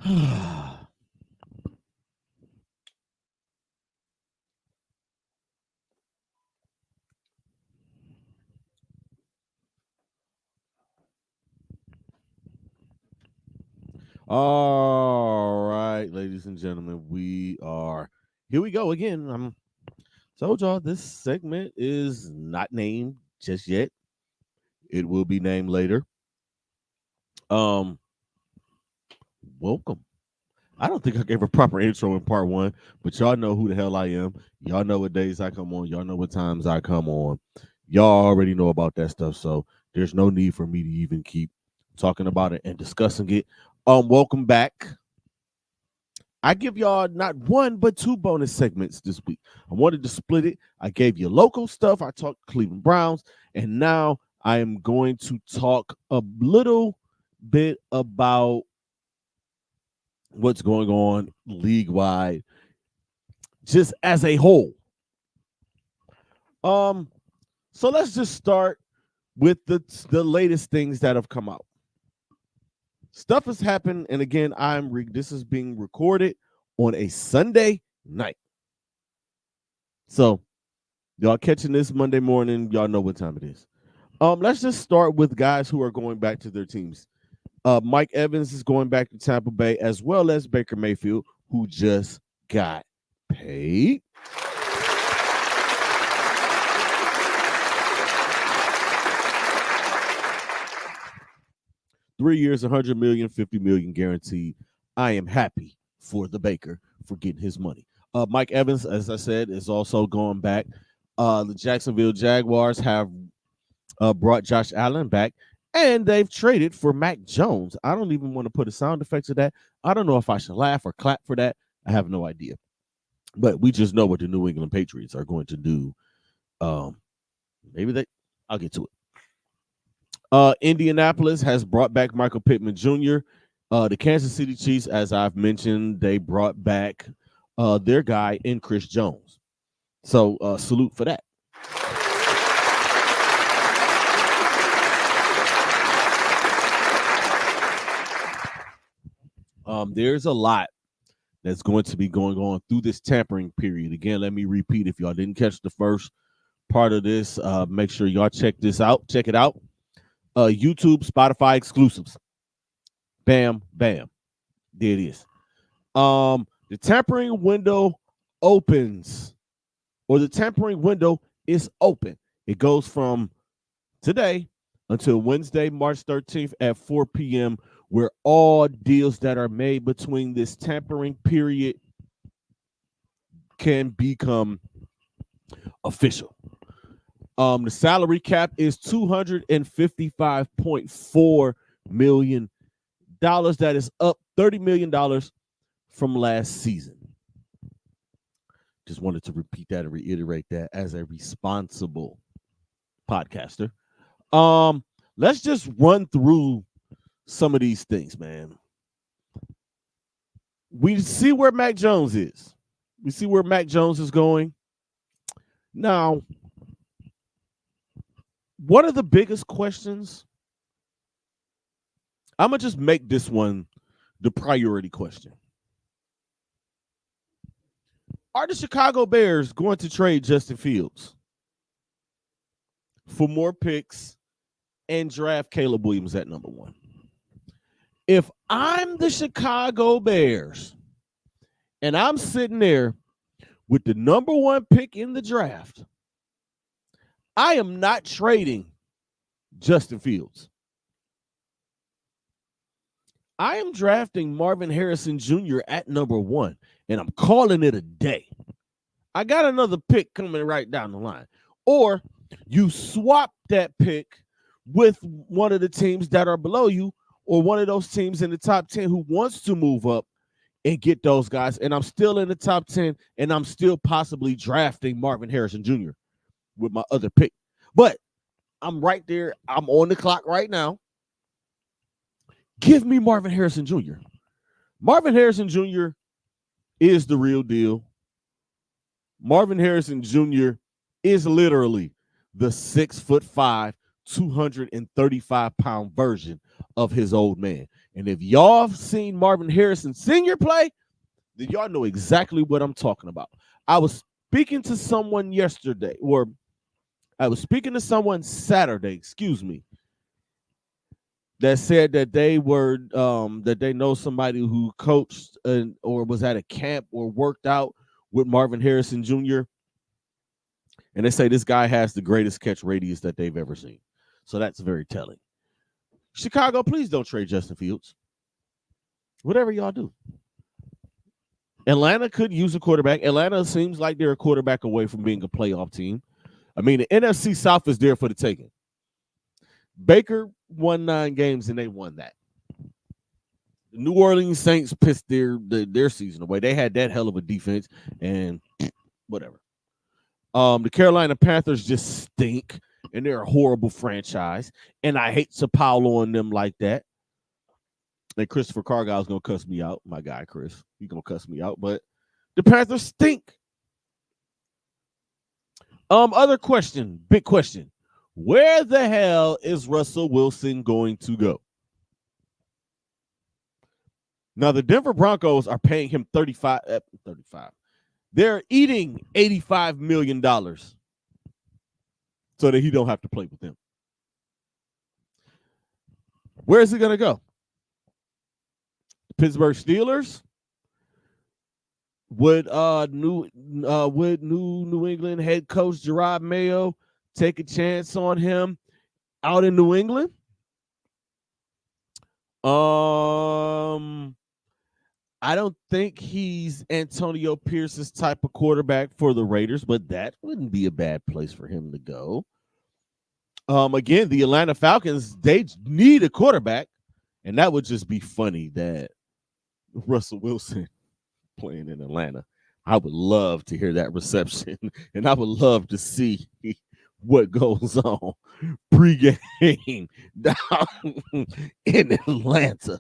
All right, ladies and gentlemen, here we go again. I'm told y'all this segment is not named just yet. It will be named later. Um, welcome. I don't think I gave a proper intro in part one, but y'all know who the hell I am. Y'all know what days I come on. Y'all know what times I come on. Y'all already know about that stuff, so there's no need for me to even keep talking about it and discussing it. Welcome back. I give y'all not one but two bonus segments this week. I wanted to split it. I gave you local stuff. I talked Cleveland Browns, and now I am going to talk a little bit about what's going on league wide, just as a whole. Um, so let's just start with the latest things that have come out. Stuff has happened, and again, this is being recorded on a Sunday night. So y'all catching this Monday morning, y'all know what time it is. Let's just start with guys who are going back to their teams. Mike Evans is going back to Tampa Bay, as well as Baker Mayfield, who just got paid. $3 years, $100 million, $50 million guaranteed. I am happy for the Baker for getting his money. Mike Evans, as I said, is also going back. The Jacksonville Jaguars have brought Josh Allen back, and they've traded for Mac Jones. I don't even want to put a sound effect to that. I don't know if I should laugh or clap for that. I have no idea. But we just know what the New England Patriots are going to do. I'll get to it. Indianapolis has brought back Michael Pittman Jr. The Kansas City Chiefs, as I've mentioned, they brought back their guy in Chris Jones. So salute for that. There's a lot that's going to be going on through this tampering period. Again, let me repeat, if y'all didn't catch the first part of this, make sure y'all check it out. YouTube, Spotify exclusives. Bam, bam. There it is. The tampering window opens, or the tampering window is open. It goes from today until Wednesday, March 13th at 4 p.m., where all deals that are made between this tampering period can become official. The salary cap is $255.4 million. That is up $30 million from last season. Just wanted to repeat that and reiterate that as a responsible podcaster. Let's just run through some of these things, man. We see where Mac Jones is. We see where Mac Jones is going. Now, one of the biggest questions, I'm going to just make this one the priority question. Are the Chicago Bears going to trade Justin Fields for more picks and draft Caleb Williams at number 1? If I'm the Chicago Bears and I'm sitting there with the number 1 pick in the draft, I am not trading Justin Fields. I am drafting Marvin Harrison Jr. at number 1, and I'm calling it a day. I got another pick coming right down the line. Or you swap that pick with one of the teams that are below you, or one of those teams in the top 10 who wants to move up and get those guys. And I'm still in the top 10, and I'm still possibly drafting Marvin Harrison Jr. with my other pick. But I'm right there. I'm on the clock right now. Give me Marvin Harrison Jr. Marvin Harrison Jr. is the real deal. Marvin Harrison Jr. is literally the 6'5", 235-pound version of his old man. And if y'all have seen Marvin Harrison Sr. play, then y'all know exactly what I'm talking about. I was speaking to someone yesterday, or I was speaking to someone Saturday, excuse me, that said that they were that they know somebody who coached or was at a camp or worked out with Marvin Harrison Jr. And they say this guy has the greatest catch radius that they've ever seen. So that's very telling. Chicago, please don't trade Justin Fields. Whatever y'all do. Atlanta could use a quarterback. Atlanta seems like they're a quarterback away from being a playoff team. I mean, the NFC South is there for the taking. Baker won 9 games and they won that. The New Orleans Saints pissed their season away. They had that hell of a defense and whatever. The Carolina Panthers just stink and they're a horrible franchise. And I hate to pile on them like that. And Christopher Cargile's going to cuss me out. My guy, Chris. He's going to cuss me out. But the Panthers stink. Other question, big question. Where the hell is Russell Wilson going to go? Now, the Denver Broncos are paying him 35. They're eating $85 million so that he don't have to play with them. Where is he going to go? Pittsburgh Steelers? Would New England head coach Jerod Mayo take a chance on him out in New England? I don't think he's Antonio Pierce's type of quarterback for the Raiders, but that wouldn't be a bad place for him to go. Again, the Atlanta Falcons, they need a quarterback, and that would just be funny that Russell Wilson playing in Atlanta. I would love to hear that reception, and I would love to see what goes on pregame down in Atlanta.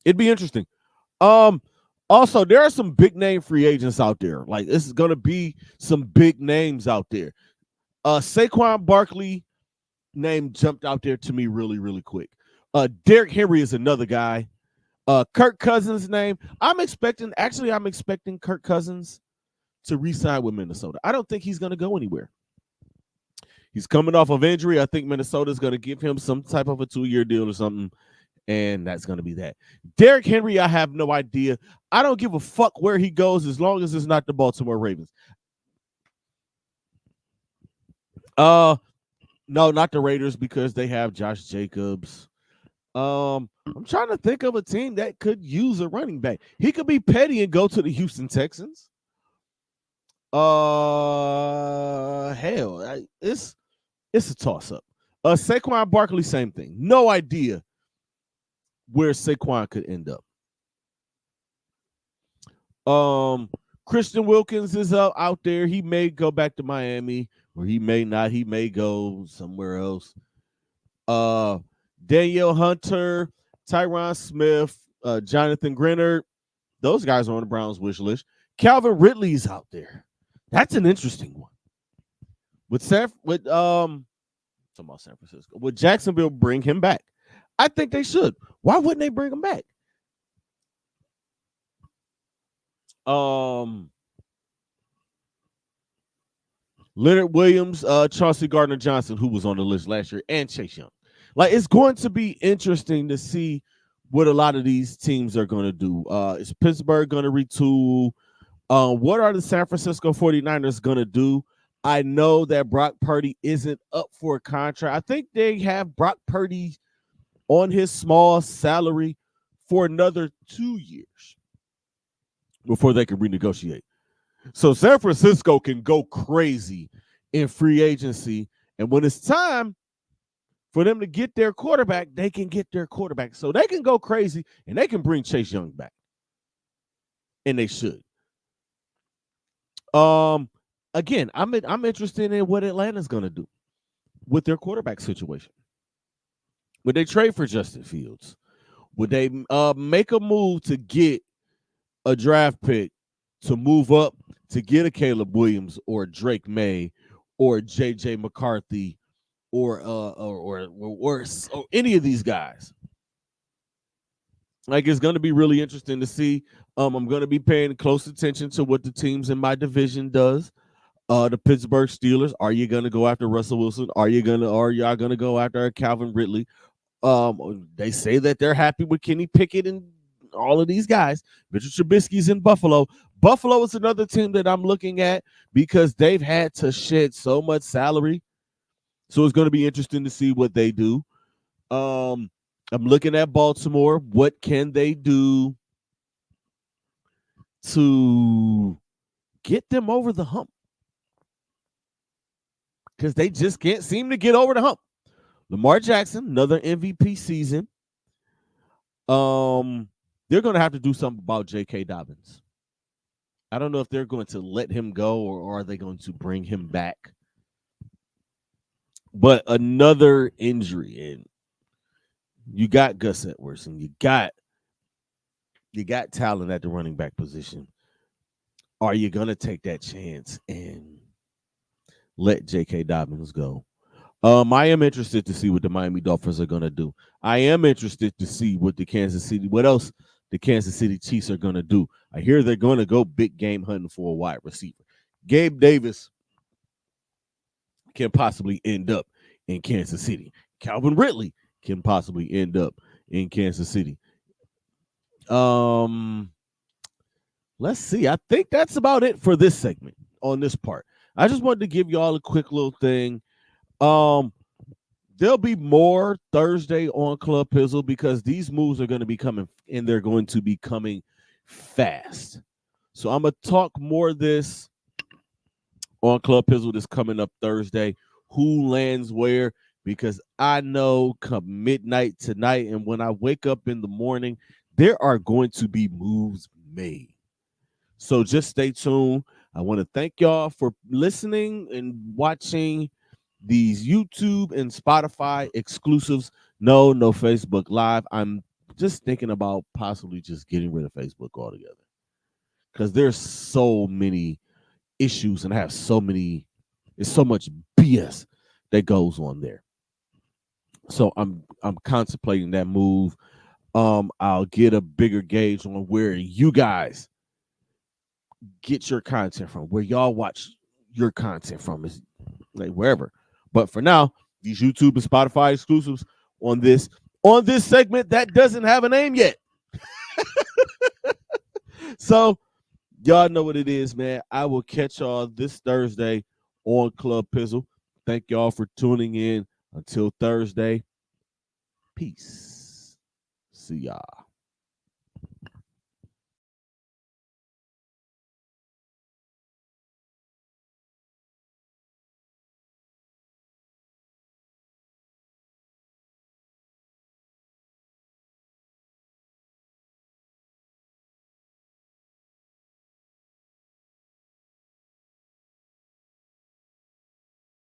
It'd be interesting. Also, there are some big name free agents out there. Like, this is going to be some big names out there. Saquon Barkley name jumped out there to me really, really quick. Derrick Henry is another guy. Kirk Cousins' name. I'm expecting Kirk Cousins to re-sign with Minnesota. I don't think he's going to go anywhere. He's coming off of injury. I think Minnesota's going to give him some type of a 2-year deal or something, and that's going to be that. Derrick Henry, I have no idea. I don't give a fuck where he goes as long as it's not the Baltimore Ravens. No, not the Raiders because they have Josh Jacobs. I'm trying to think of a team that could use a running back. He could be petty and go to the Houston Texans. Hell, it's a toss-up. Saquon Barkley, same thing. No idea where Saquon could end up. Christian Wilkins is out there. He may go back to Miami, or he may not. He may go somewhere else. Danielle Hunter, Tyron Smith, Jonathan Grenard. Those guys are on the Browns wish list. Calvin Ridley's out there. That's an interesting one. Talking about San Francisco. Would Jacksonville bring him back? I think they should. Why wouldn't they bring him back? Leonard Williams, Chauncey Gardner-Johnson, who was on the list last year, and Chase Young. Like, it's going to be interesting to see what a lot of these teams are going to do. Is Pittsburgh going to retool? What are the San Francisco 49ers going to do? I know that Brock Purdy isn't up for a contract. I think they have Brock Purdy on his small salary for another 2 years before they can renegotiate. So San Francisco can go crazy in free agency. And when it's time for them to get their quarterback, they can get their quarterback. So they can go crazy and they can bring Chase Young back. And they should. Again, I'm interested in what Atlanta's going to do with their quarterback situation. Would they trade for Justin Fields? Would they make a move to get a draft pick to move up to get a Caleb Williams or a Drake May or JJ McCarthy or any of these guys. Like, it's going to be really interesting to see. I'm going to be paying close attention to what the teams in my division does. The Pittsburgh Steelers. Are you going to go after Russell Wilson? Are y'all going to go after Calvin Ridley? They say that they're happy with Kenny Pickett and all of these guys. Mitchell Trubisky's in Buffalo. Buffalo is another team that I'm looking at because they've had to shed so much salary. So it's going to be interesting to see what they do. I'm looking at Baltimore. What can they do to get them over the hump? Because they just can't seem to get over the hump. Lamar Jackson, another MVP season. They're going to have to do something about J.K. Dobbins. I don't know if they're going to let him go or are they going to bring him back. But another injury, and you got Gus Edwards, and you got talent at the running back position. Are you going to take that chance and let J.K. Dobbins go? I am interested to see what the Miami Dolphins are going to do. I am interested to see what what else the Kansas City Chiefs are going to do. I hear they're going to go big game hunting for a wide receiver. Gabe Davis can possibly end up in Kansas City. Calvin Ridley can possibly end up in Kansas City. Let's see. I think that's about it for this segment on this part. I just wanted to give y'all a quick little thing. There'll be more Thursday on Club Pizzle because these moves are going to be coming and they're going to be coming fast. So I'm going to talk more of this on Club Pizzle this coming up Thursday. Who lands where? Because I know come midnight tonight and when I wake up in the morning, there are going to be moves made. So just stay tuned. I want to thank y'all for listening and watching these YouTube and Spotify exclusives. No Facebook Live. I'm just thinking about possibly just getting rid of Facebook altogether because there's so many issues and I have there's so much BS that goes on there. So I'm contemplating that move. I'll get a bigger gauge on where you guys get your content from, where y'all watch your content from, is like wherever. But for now, these YouTube and Spotify exclusives on this segment that doesn't have a name yet. So y'all know what it is, man. I will catch y'all this Thursday on Club Pizzle. Thank y'all for tuning in. Until Thursday, peace. See y'all.